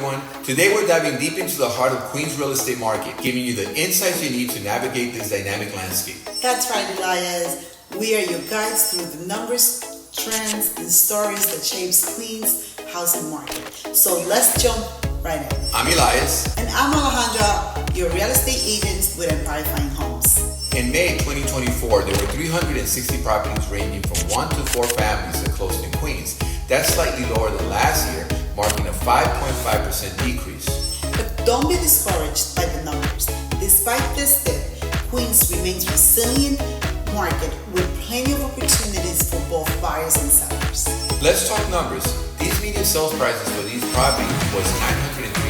everyone. Today we're diving deep into the heart of Queens real estate market, giving you the insights you need to navigate this dynamic landscape. That's right, Elias. We are your guides through the numbers, trends, and stories that shapes Queens housing market. So let's jump right in. I'm Elias. And I'm Alejandra, your real estate agent with Empire Fine Homes. In May 2024, there were 360 properties ranging from 1 to 4 families that closed in Queens. That's slightly lower than last year, marking a 5.5% decrease. But don't be discouraged by the numbers. Despite this dip, Queens remains resilient market with plenty of opportunities for both buyers and sellers. Let's talk numbers. These median sales prices for these properties was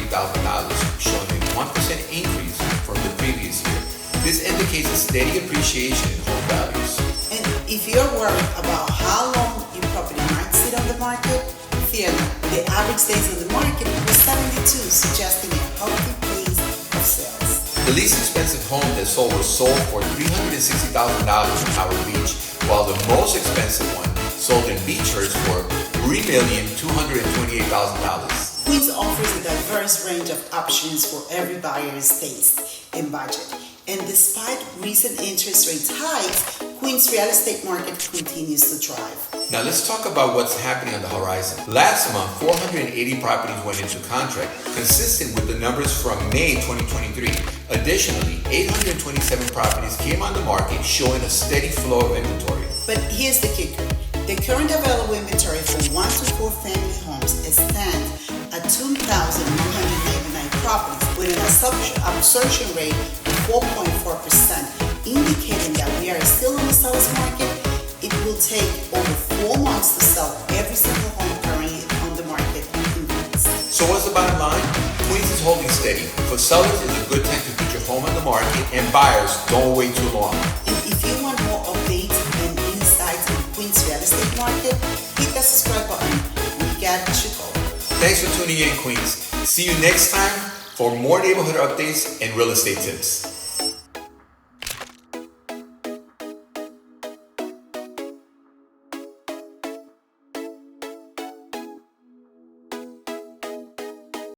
$903,000, showing a 1% increase from the previous year. This indicates a steady appreciation in home values. And if you're worried about how long your property might sit on the market, fear not. The average days on the market was 72, suggesting a healthy pace of sales. The least expensive home that sold was sold for $360,000 in Howard Beach, while the most expensive one sold in Beechhurst for $3,228,000. Queens offers a diverse range of options for every buyer's taste and budget. And despite recent interest rates hikes, Queens real estate market continues to thrive. Now let's talk about what's happening on the horizon. Last month, 480 properties went into contract, consistent with the numbers from May 2023. Additionally, 827 properties came on the market, showing a steady flow of inventory. But here's the kicker. The current available inventory for 1 to 4 family homes stands at 2,199 properties with an absorption rate of 4.4%, indicating that we are still in the seller's market. It will take over 4 months to sell every single home currently on the market in Queens. So what's the bottom line? Queens is holding steady. For sellers, it's a good time to put your home on the market, and buyers, don't wait too long. And if you want more updates and insights on Queens real estate market, hit that subscribe button. We got you covered. Thanks for tuning in, Queens. See you next time for more neighborhood updates and real estate tips.